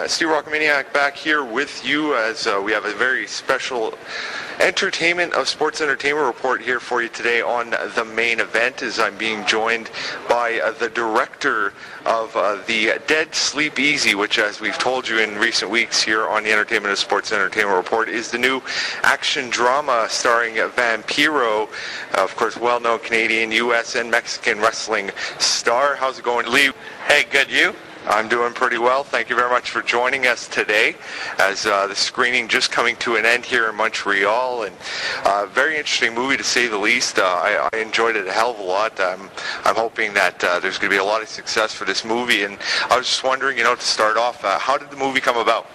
Steve Rockamaniac back here with you as we have a very special entertainment of sports entertainment report here for you today on The Main Event, as I'm being joined by the director of the Dead Sleep Easy, which, as we've told you in recent weeks here on the Entertainment of Sports Entertainment Report, is the new action drama starring Vampiro, of course well-known Canadian, U.S. and Mexican wrestling star. How's it going, Lee? Hey, good. You? I'm doing pretty well. Thank you very much for joining us today as the screening just coming to an end here in Montreal, and very interesting movie to say the least. I enjoyed it a hell of a lot. I'm hoping that there's going to be a lot of success for this movie, and I was just wondering, to start off, how did the movie come about?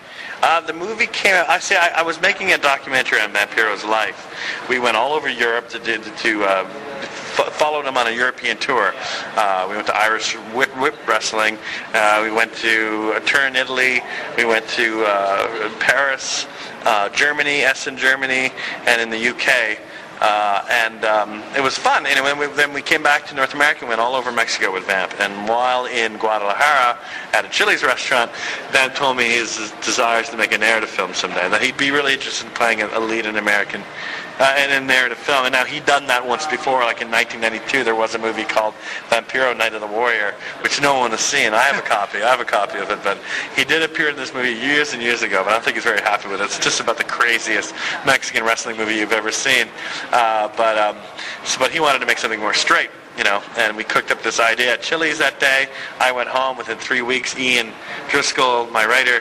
The movie came out, I was making a documentary on Vampiro's life. We went all over Europe to followed him on a European tour. We went to Irish whip wrestling. We went to Turin, Italy. We went to Paris, Germany, Essen, Germany, and in the UK. It was fun. And then we came back to North America and went all over Mexico with Vamp. And while in Guadalajara at a Chili's restaurant, Vamp told me his desires to make a narrative film someday, that he'd be really interested in playing a lead in American in a narrative film. And now he'd done that once before, like in 1992, there was a movie called Vampiro: Night of the Warrior, which no one has seen. I have a copy of it, but he did appear in this movie years and years ago, but I don't think he's very happy with it. It's just about the craziest Mexican wrestling movie you've ever seen. But he wanted to make something more straight, and we cooked up this idea at Chili's that day. I went home. Within 3 weeks, Ian Driscoll, my writer,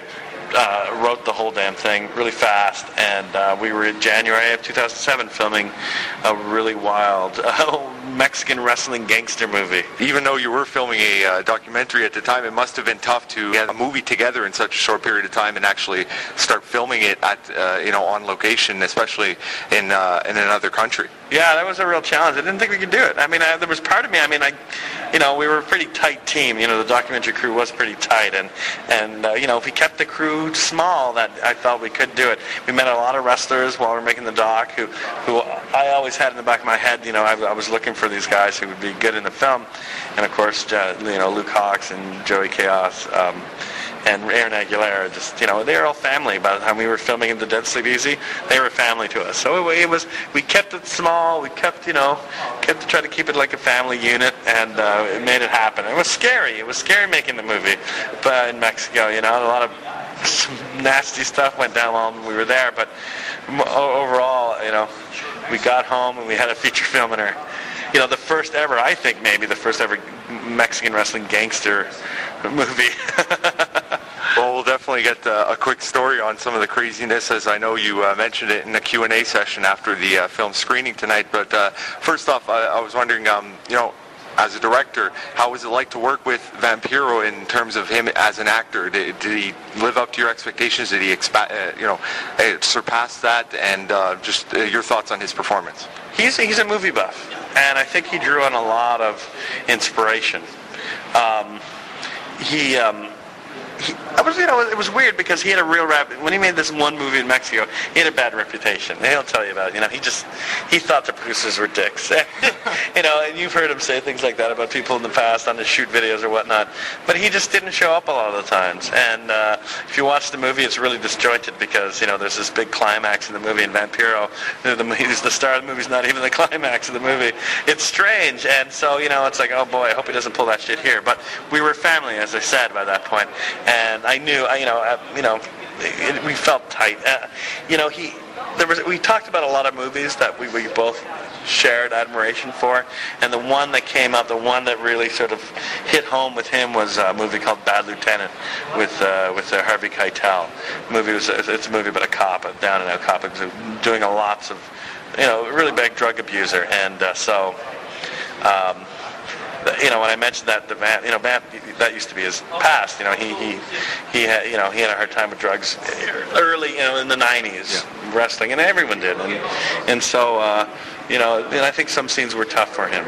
wrote the whole damn thing really fast, and we were in January of 2007 filming a really wild Mexican wrestling gangster movie. Even though you were filming a documentary at the time, it must have been tough to get a movie together in such a short period of time and actually start filming it at on location, especially in another country. Yeah, that was a real challenge. I didn't think we could do it. There was part of me. We were a pretty tight team. The documentary crew was pretty tight, and if we kept the crew small, that I thought we could do it. We met a lot of wrestlers while we were making the doc, who I always had in the back of my head. I was looking for these guys who would be good in the film, and of course, Luke Hawx and Joey Chaos. And Aaron Aguilera, they were all family. By the time we were filming in the Dead Sleep Easy, they were family to us. So we kept it small. We kept to try to keep it like a family unit, and it made it happen. It was scary. It was scary making the movie, but in Mexico, a lot of nasty stuff went down while we were there. But overall, we got home and we had a feature film in her. The first ever, I think maybe the first ever Mexican wrestling gangster movie. Well, we'll definitely get a quick story on some of the craziness, as I know you mentioned it in the Q&A session after the film screening tonight. But first off, I was wondering, as a director, how was it like to work with Vampiro in terms of him as an actor? Did he live up to your expectations? Did he surpass that? And just your thoughts on his performance? He's a movie buff, and I think he drew on a lot of inspiration. It was weird because he had a real rap. When he made this one movie in Mexico, he had a bad reputation. And he'll tell you about it. He thought the producers were dicks. And you've heard him say things like that about people in the past on his shoot videos or whatnot. But he just didn't show up a lot of the times. And if you watch the movie, it's really disjointed because, there's this big climax in the movie, and Vampiro, he's the star of the movie, is not even the climax of the movie. It's strange. And so, it's like, oh boy, I hope he doesn't pull that shit here. But we were family, as I said, by that point. And I knew, we felt tight. We talked about a lot of movies that we both shared admiration for, and the one that came up, the one that really sort of hit home with him was a movie called Bad Lieutenant with Harvey Keitel. It's a movie about a cop, a down-and-out cop, who's doing lots of, really big drug abuser, and when I mentioned that, Vamp, that used to be his past. He had a hard time with drugs early, in the 90s, wrestling, and everyone did, and so, and I think some scenes were tough for him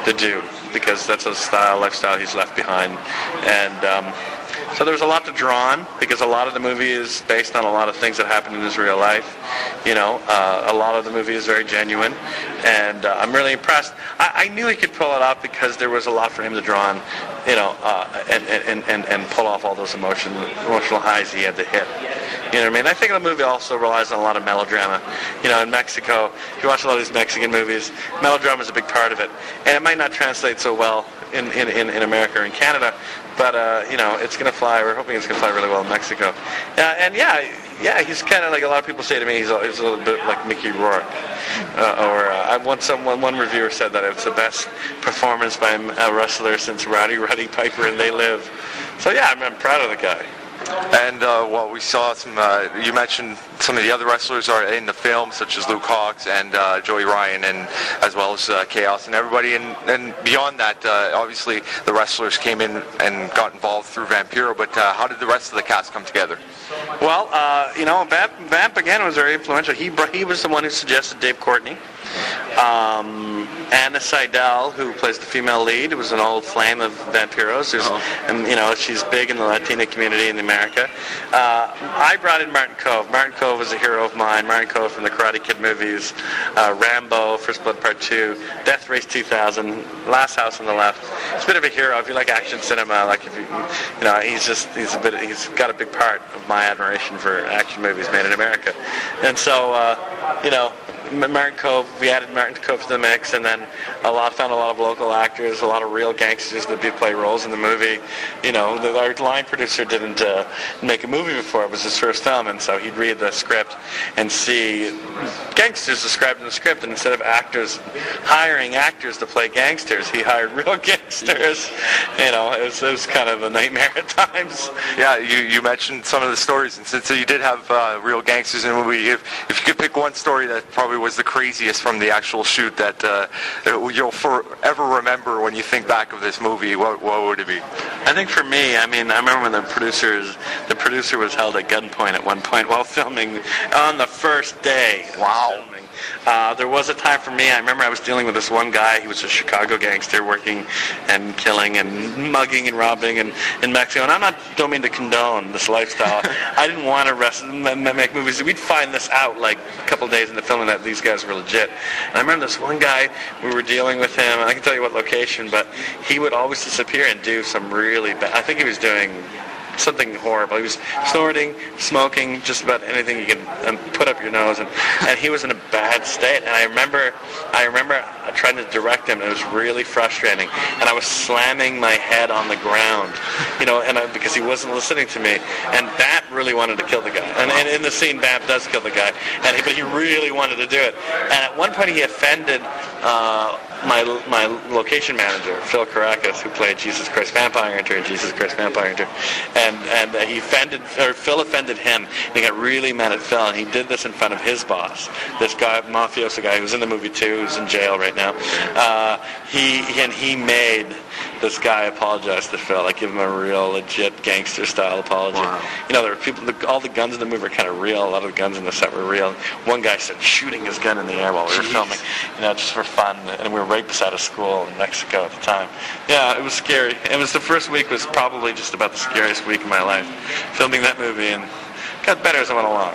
to do because that's a lifestyle he's left behind, and So there was a lot to draw on, because a lot of the movie is based on a lot of things that happened in his real life. A lot of the movie is very genuine, and I'm really impressed. I knew he could pull it off because there was a lot for him to draw on, and pull off all those emotional highs he had to hit. You know what I mean? I think the movie also relies on a lot of melodrama. In Mexico, if you watch a lot of these Mexican movies, melodrama is a big part of it, and it might not translate so well in America or in Canada, but it's going to fly. We're hoping it's going to fly really well in Mexico. He's kind of like a lot of people say to me. He's a little bit like Mickey Rourke. One reviewer said that it's the best performance by a wrestler since Roddy Piper and They Live. So yeah, I'm proud of the guy. And we saw some. You mentioned some of the other wrestlers are in the film, such as Luke Hawx and Joey Ryan, and as well as Chaos and everybody. And beyond that, obviously the wrestlers came in and got involved through Vampiro. But how did the rest of the cast come together? Well, Vamp again was very influential. He was the one who suggested Dave Courtney. Anna Seidel, who plays the female lead, was an old flame of Vampiro's, and she's big in the Latina community in America. I brought in Martin Kove. Martin Kove was a hero of mine. Martin Kove from the Karate Kid movies, Rambo, First Blood Part 2, Death Race 2000, Last House on the Left. He's a bit of a hero if you like action cinema. Like if he's got a big part of my admiration for action movies made in America, and so Martin Kove, we added Martin Kove to the mix, and then found a lot of local actors, a lot of real gangsters that did play roles in the movie. Our line producer didn't make a movie before. It was his first film, and so he'd read the script and see gangsters described in the script, and instead of hiring actors to play gangsters, he hired real gangsters. It was kind of a nightmare at times. Yeah, you mentioned some of the stories, and so you did have real gangsters in the movie. If you could pick one story that probably was the craziest from the actual shoot that you'll forever remember when you think back of this movie, what would it be? I think for me, I remember when the producer was held at gunpoint at one point while filming on the first day. Wow. There was a time for me, I remember I was dealing with this one guy. He was a Chicago gangster working and killing and mugging and robbing in Mexico. And don't mean to condone this lifestyle. I didn't want to make movies. We'd find this out like a couple days into filming that these guys were legit. And I remember this one guy, we were dealing with him, and I can tell you what location, but he would always disappear and do some really bad, I think he was doing something horrible. He was snorting, smoking, just about anything you could put up your nose, and he was in a bad state. And I remember trying to direct him, and it was really frustrating. And I was slamming my head on the ground, because he wasn't listening to me. And Vamp really wanted to kill the guy. And in the scene, Vamp does kill the guy, but he really wanted to do it. And at one point, he offended my location manager, Phil Caracas, who played Jesus Christ Vampire Hunter in Jesus Christ Vampire Hunter, and Phil offended him, and he got really mad at Phil, and he did this in front of his boss, this guy, mafioso guy who's in the movie too, who's in jail right now. He made this guy apologize to Phil, give him a real legit gangster style apology. Wow. There were people, all the guns in the movie were kind of real. A lot of the guns in the set were real. One guy started shooting his gun in the air while we were filming, just for fun, and we were right beside a school in Mexico at the time. Yeah, it was scary. The first week was probably just about the scariest week of my life, filming that movie, and got better as I went along.